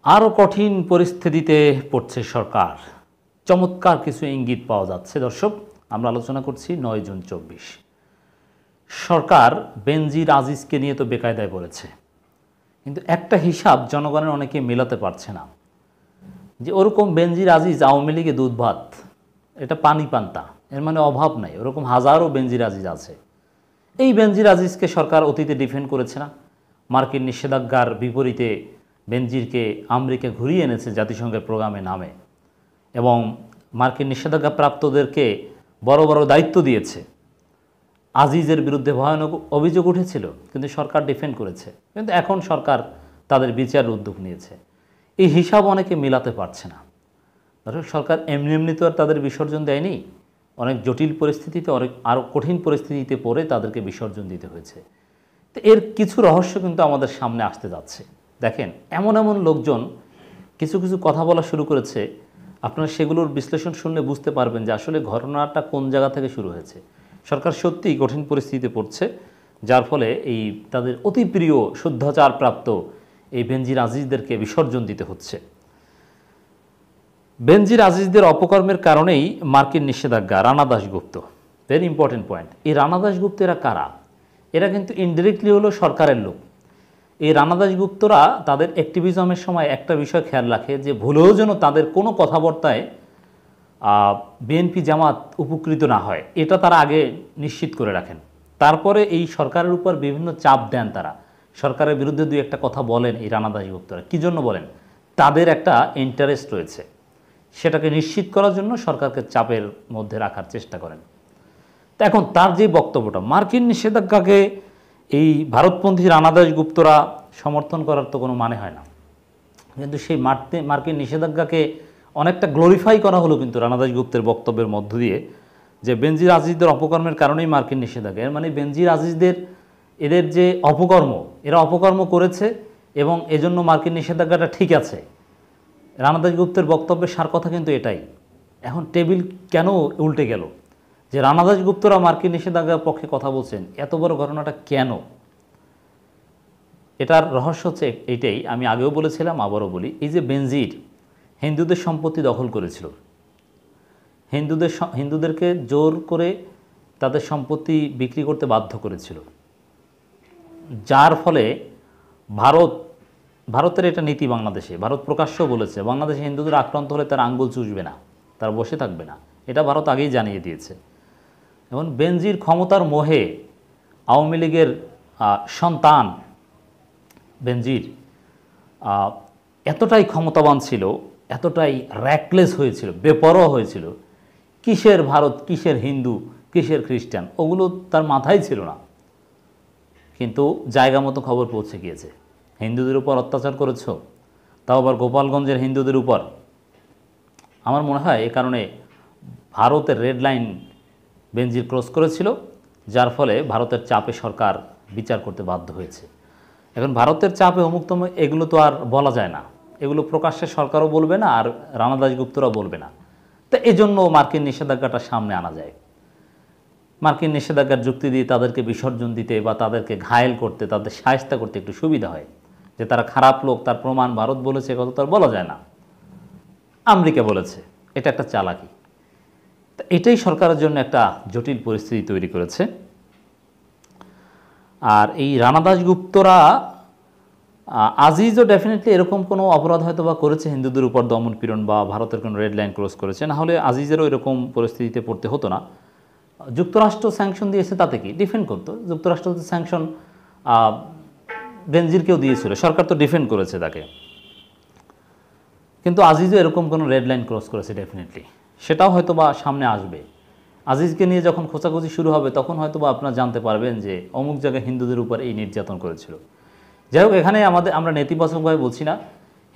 আরও কঠিন পরিস্থিতিতে পড়ছে সরকার। চমৎকার কিছু ইঙ্গিত পাওয়া যাচ্ছে। দর্শক, আমরা আলোচনা করছি 9 জুন 24। সরকার বেনজির আজিজকে নিয়ে তো বেকায়দায় পড়েছে, কিন্তু একটা হিসাব জনগণের অনেকে মেলাতে পারছে না যে ওরকম বেনজির আজিজ আওয়ামী লীগে দুধ ভাত, এটা পানি পান্তা, এর মানে অভাব নাই। ওরকম হাজারো বেনজির আজিজ আছে। এই বেনজির আজিজকে সরকার অতীতে ডিফেন্ড করেছে না? মার্কিন নিষেধাজ্ঞার বিপরীতে বেনজিরকে আমেরিকা ঘুরিয়ে এনেছে জাতিসংঘের প্রোগ্রামে নামে, এবং মার্কিন নিষেধাজ্ঞা প্রাপ্তদেরকে বড় বড় দায়িত্ব দিয়েছে। আজিজের বিরুদ্ধে ভয়ানক অভিযোগ উঠেছিল, কিন্তু সরকার ডিফেন্ড করেছে। কিন্তু এখন সরকার তাদের বিচারের উদ্যোগ নিয়েছে। এই হিসাব অনেকে মেলাতে পারছে না। সরকার এমনি এমনি তো আর তাদের বিসর্জন দেয়নি। অনেক জটিল পরিস্থিতিতে, আরও কঠিন পরিস্থিতিতে পড়ে তাদেরকে বিসর্জন দিতে হয়েছে। তো এর কিছু রহস্য কিন্তু আমাদের সামনে আসতে যাচ্ছে। দেখেন, এমন এমন লোকজন কিছু কিছু কথা বলা শুরু করেছে, আপনারা সেগুলোর বিশ্লেষণ শুনলে বুঝতে পারবেন যে আসলে ঘটনাটা কোন জায়গা থেকে শুরু হয়েছে। সরকার সত্যিই কঠিন পরিস্থিতিতে পড়ছে, যার ফলে এই তাদের অতি প্রিয় শুদ্ধাচারপ্রাপ্ত এই বেনজির আজিজদেরকে বিসর্জন দিতে হচ্ছে। বেনজির আজিজদের অপকর্মের কারণেই মার্কিন নিষেধাজ্ঞা। Rana Dasgupta, very important point. এই রানা দাশগুপ্ত এরা কারা? এরা কিন্তু ইনডিরেক্টলি হলো সরকারের লোক। এই রানা দাশগুপ্তরা তাদের অ্যাক্টিভিজমের সময় একটা বিষয় খেয়াল রাখে যে ভুলেও যেন তাদের কোনো কথাবার্তায় বিএনপি জামাত উপকৃত না হয়, এটা তারা আগে নিশ্চিত করে রাখেন। তারপরে এই সরকারের উপর বিভিন্ন চাপ দেন তারা। সরকারের বিরুদ্ধে দুই একটা কথা বলেন এই রানা দাশগুপ্তরা। কী জন্য বলেন? তাদের একটা ইন্টারেস্ট রয়েছে, সেটাকে নিশ্চিত করার জন্য সরকারকে চাপের মধ্যে রাখার চেষ্টা করেন। তা এখন তার যে বক্তব্যটা, মার্কিন নিষেধাজ্ঞাকে এই ভারতপন্থী রানা দাশগুপ্তরা সমর্থন করার তো কোনো মানে হয় না। কিন্তু সেই মার্কিন নিষেধাজ্ঞাকে অনেকটা গ্লোরিফাই করা হলো কিন্তু রানা দাশগুপ্তের বক্তব্যের মধ্য দিয়ে, যে বেনজির আজিজদের অপকর্মের কারণেই মার্কিন নিষেধাজ্ঞা। এর মানে বেনজির আজিজদের এদের যে অপকর্ম, এরা অপকর্ম করেছে এবং এজন্য মার্কিন নিষেধাজ্ঞাটা ঠিক আছে। রানা দাশগুপ্তের বক্তব্যের সার কথা কিন্তু এটাই। এখন টেবিল কেন উল্টে গেল যে রানা দাশগুপ্তরা মার্কিন নিষেধাজ্ঞার পক্ষে কথা বলছেন? এত বড় ঘটনাটা কেন? এটার রহস্য হচ্ছে এইটাই, আমি আগেও বলেছিলাম, আবারও বলি। এই যে বেনজির হিন্দুদের সম্পত্তি দখল করেছিল, হিন্দুদেরকে জোর করে তাদের সম্পত্তি বিক্রি করতে বাধ্য করেছিল, যার ফলে ভারতের এটা নীতি। বাংলাদেশে ভারত প্রকাশ্য বলেছে বাংলাদেশে হিন্দুদের আক্রান্ত হলে তার আঙ্গুল চুষবে না, তার বসে থাকবে না। এটা ভারত আগেই জানিয়ে দিয়েছে। এবং বেনজির ক্ষমতার মোহে আওয়ামী লীগের সন্তান বেনজির এতটাই ক্ষমতাবান ছিল, এতটাই র্যাকলেস হয়েছিল, বেপরোয়া হয়েছিল। কিসের ভারত, কিসের হিন্দু, কিসের খ্রিস্টান, ওগুলো তার মাথায় ছিল না। কিন্তু জায়গা মতো খবর পৌঁছে গিয়েছে। হিন্দুদের উপর অত্যাচার করেছ, তাও আবার গোপালগঞ্জের হিন্দুদের উপর। আমার মনে হয় এ কারণে ভারতের রেড লাইন বেনজির ক্রস করেছিল, যার ফলে ভারতের চাপে সরকার বিচার করতে বাধ্য হয়েছে। এখন ভারতের চাপে অমুক্তম এগুলো তো আর বলা যায় না, এগুলো প্রকাশ্যে সরকারও বলবে না, আর রানা দাশগুপ্তরাও বলবে না। তো এজন্য মার্কিন নিষেধাজ্ঞাটা সামনে আনা যায়। মার্কিন নিষেধাজ্ঞার যুক্তি দিয়ে তাদেরকে বিসর্জন দিতে বা তাদেরকে ঘায়েল করতে, তাদের শায়েস্তা করতে একটু সুবিধা হয়। যে তারা খারাপ লোক তার প্রমাণ ভারত বলেছে, কথা তো আর বলা যায় না, আমেরিকা বলেছে। এটা একটা চালাকি। তা এটাই সরকারের জন্য একটা জটিল পরিস্থিতি তৈরি করেছে। আর এই রানা দাশগুপ্তরা আজিজও ডেফিনেটলি এরকম কোনো অপরাধ হয়তো বা করেছে, হিন্দুদের উপর দমন পীড়ন বা ভারতের কোনো রেড লাইন ক্রস করেছে, না হলে আজিজেরও এরকম পরিস্থিতিতে পড়তে হতো না। যুক্তরাষ্ট্র স্যাংশন দিয়েছে, তাতে কি ডিফেন্ড করতো? যুক্তরাষ্ট্র তো স্যাংশন বেনজিরকেও দিয়েছিল, সরকার তো ডিফেন্ড করেছে তাকে। কিন্তু আজিজও এরকম কোনো রেড লাইন ক্রস করেছে ডেফিনেটলি, সেটাও হয়তো বা সামনে আসবে। আজিজকে নিয়ে যখন খোঁচাখুচি শুরু হবে, তখন হয়তো বা আপনারা জানতে পারবেন যে অমুক জায়গায় হিন্দুদের উপর এই নির্যাতন করেছিল। যাই হোক, এখানে আমরা নেতিবাচকভাবে বলছি না।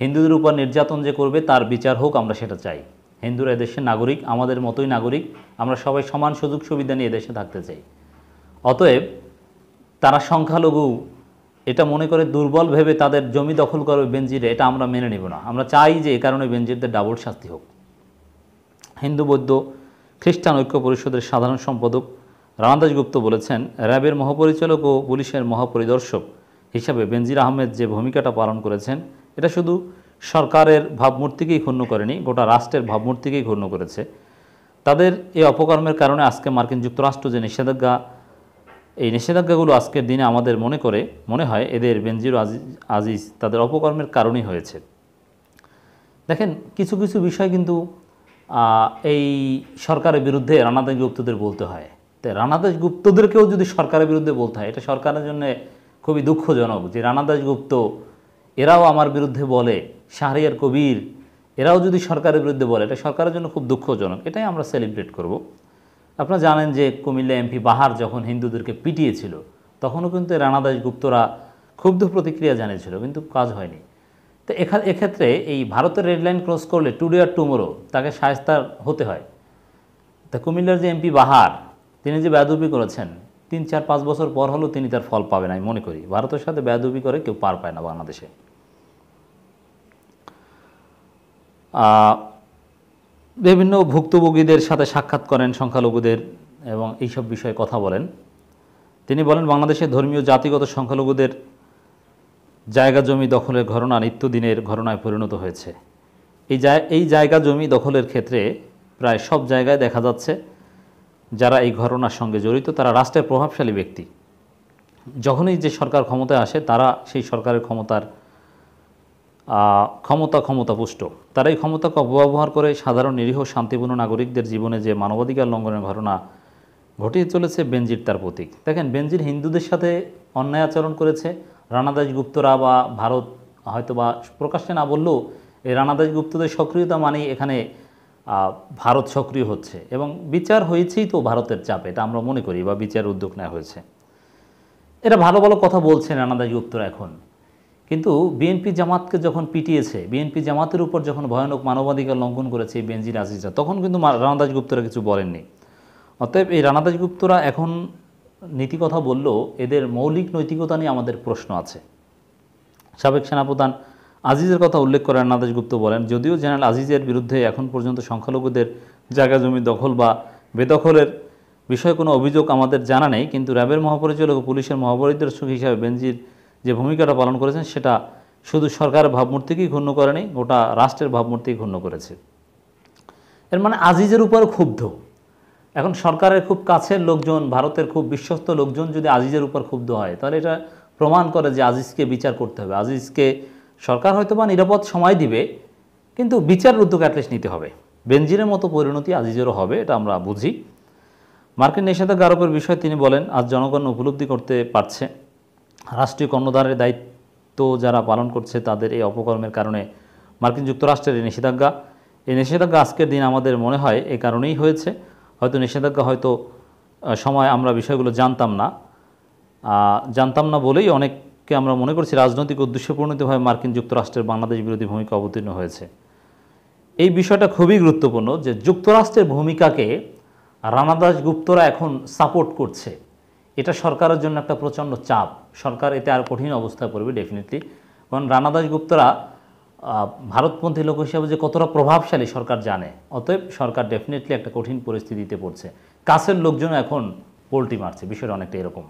হিন্দুদের উপর নির্যাতন যে করবে তার বিচার হোক, আমরা সেটা চাই। হিন্দুরা এদেশের নাগরিক, আমাদের মতোই নাগরিক, আমরা সবাই সমান সুযোগ সুবিধা নিয়ে দেশে থাকতে চাই। অতএব তারা সংখ্যালঘু এটা মনে করে দুর্বল ভেবে তাদের জমি দখল করবে বেনজিরে, এটা আমরা মেনে নেব না। আমরা চাই যে এ কারণে বেনজিরদের ডাবল শাস্তি হোক। হিন্দু বৌদ্ধ খ্রিস্টান ঐক্য পরিষদের সাধারণ সম্পাদক রানা দাশগুপ্ত বলেছেন, র্যাবের মহাপরিচালক ও পুলিশের মহাপরিদর্শক হিসাবে বেনজির আহমেদ যে ভূমিকাটা পালন করেছেন, এটা শুধু সরকারের ভাবমূর্তিকেই ক্ষুণ্ণ করেনি, গোটা রাষ্ট্রের ভাবমূর্তিকেই ক্ষুণ্ণ করেছে। তাদের এই অপকর্মের কারণে আজকে মার্কিন যুক্তরাষ্ট্র যে নিষেধাজ্ঞা, এই নিষেধাজ্ঞাগুলো আজকের দিনে আমাদের মনে হয় এদের বেনজির আজিজ তাদের অপকর্মের কারণেই হয়েছে। দেখেন, কিছু কিছু বিষয় কিন্তু এই সরকারের বিরুদ্ধে রানা দাস গুপ্তদের বলতে হয়। তাই রানা দাস গুপ্তদেরকেও যদি সরকারের বিরুদ্ধে বলতে হয়, এটা সরকারের জন্য খুবই দুঃখজনক যে রানা দাস গুপ্ত এরাও আমার বিরুদ্ধে বলে, শাহরিয়ার কবির এরাও যদি সরকারের বিরুদ্ধে বলে, এটা সরকারের জন্য খুব দুঃখজনক। এটাই আমরা সেলিব্রেট করব। আপনারা জানেন যে কুমিল্লা এমপি বাহার যখন হিন্দুদেরকে পিটিয়েছিল, তখনও কিন্তু রানা দাস গুপ্তরা ক্ষুব্ধ প্রতিক্রিয়া জানিয়েছিল, কিন্তু কাজ হয়নি। তো এক্ষেত্রে এই ভারতের রেড লাইন ক্রস করলে টুডে আর টুমোরো তাকে শায়েস্তার হতে হয়। তা কুমিল্লার যে এমপি বাহার, তিনি যে বেয়াদবি করেছেন, 3-4-5 বছর পর হলেও তিনি তার ফল পাবেন আমি মনে করি। ভারতের সাথে বেয়াদবি করে কেউ পার পায় না বাংলাদেশে। বিভিন্ন ভুক্তভোগীদের সাথে সাক্ষাৎ করেন, সংখ্যালঘুদের, এবং এইসব বিষয়ে কথা বলেন। তিনি বলেন, বাংলাদেশের ধর্মীয় জাতিগত সংখ্যালঘুদের জায়গা জমি দখলের ঘটনা নিত্যদিনের ঘটনায় পরিণত হয়েছে। এই জায়গা জমি দখলের ক্ষেত্রে প্রায় সব জায়গায় দেখা যাচ্ছে যারা এই ঘটনার সঙ্গে জড়িত তারা রাষ্ট্রের প্রভাবশালী ব্যক্তি। যখনই যে সরকার ক্ষমতায় আসে তারা সেই সরকারের ক্ষমতাপুষ্ট। তারা এই ক্ষমতাকে অপব্যবহার করে সাধারণ নিরীহ শান্তিপূর্ণ নাগরিকদের জীবনে যে মানবাধিকার লঙ্ঘনের ঘটনা ঘটিয়ে চলেছে, বেনজির তার প্রতীক। দেখেন, বেনজির হিন্দুদের সাথে অন্যায় আচরণ করেছে। রানা দাস গুপ্তরা বা ভারত হয়তো বা প্রকাশ্যে না বললেও এই রানা দাস গুপ্তদের সক্রিয়তা মানেই এখানে ভারত সক্রিয় হচ্ছে, এবং বিচার হয়েছেই তো ভারতের চাপে, এটা আমরা মনে করি, বা বিচার উদ্যোগ নেওয়া হয়েছে। এরা ভালো ভালো কথা বলছেন রানা দাস গুপ্তরা এখন, কিন্তু বিএনপি জামাতকে যখন পিটিয়েছে, বিএনপি জামাতের উপর যখন ভয়ানক মানবাধিকার লঙ্ঘন করেছে এই বেনজির আজিজরা, তখন কিন্তু রানা দাস গুপ্তরা কিছু বলেননি। অতএব এই রানা দাস গুপ্তরা এখন নীতি কথা বললেও এদের মৌলিক নৈতিকতা নিয়ে আমাদের প্রশ্ন আছে। সাবেক সেনাপ্রধান আজিজের কথা উল্লেখ করে রানা দাস গুপ্ত বলেন, যদিও জেনারেল আজিজের বিরুদ্ধে এখন পর্যন্ত সংখ্যালঘুদের জায়গা জমি দখল বা বেদখলের বিষয়ে কোনো অভিযোগ আমাদের জানা নেই, কিন্তু র্যাবের মহাপরিচালক ও পুলিশের মহাপরিদর্শক হিসাবে বেনজির যে ভূমিকাটা পালন করেছেন সেটা শুধু সরকারের ভাবমূর্তিকেই ক্ষুণ্ণ করেনি, গোটা রাষ্ট্রের ভাবমূর্তিকে ক্ষুণ্ণ করেছে। এর মানে আজিজের উপর ক্ষুব্ধ। এখন সরকারের খুব কাছের লোকজন, ভারতের খুব বিশ্বস্ত লোকজন যদি আজিজের উপর ক্ষুব্ধ হয়, তাহলে এটা প্রমাণ করে যে আজিজকে বিচার করতে হবে। আজিজকে সরকার হয়তো বা নিরাপদ সময় দিবে, কিন্তু বিচারের উদ্যোগ অ্যাটলিস্ট নিতে হবে। বেনজিরের মতো পরিণতি আজিজেরও হবে, এটা আমরা বুঝি। মার্কিন নিষেধাজ্ঞা আরোপের বিষয়ে তিনি বলেন, আজ জনগণ উপলব্ধি করতে পারছে রাষ্ট্রীয় কর্ণধারের দায়িত্ব যারা পালন করছে তাদের এই অপকর্মের কারণে মার্কিন যুক্তরাষ্ট্রের এই নিষেধাজ্ঞা আজকের দিন আমাদের মনে হয় এই কারণেই হয়েছে। হয়তো নিষেধাজ্ঞা সময় আমরা বিষয়গুলো জানতাম না বলেই অনেককে আমরা মনে করছি রাজনৈতিক উদ্দেশ্যপ্রণোদিতভাবে মার্কিন যুক্তরাষ্ট্রের বাংলাদেশ বিরোধী ভূমিকা অবতীর্ণ হয়েছে। এই বিষয়টা খুবই গুরুত্বপূর্ণ যে যুক্তরাষ্ট্রের ভূমিকাকে রানা দাস গুপ্তরা এখন সাপোর্ট করছে। এটা সরকারের জন্য একটা প্রচণ্ড চাপ। সরকার এতে আর কঠিন অবস্থায় পড়বে ডেফিনেটলি, কারণ রানা দাস গুপ্তরা ভারতপন্থী লোক হিসাবে যে কতটা প্রভাবশালী সরকার জানে। অতএব সরকার ডেফিনেটলি একটা কঠিন পরিস্থিতিতে পড়ছে। কাছের লোকজন এখন পোল্টি মারছে, বিষয়টা অনেকটা এরকম।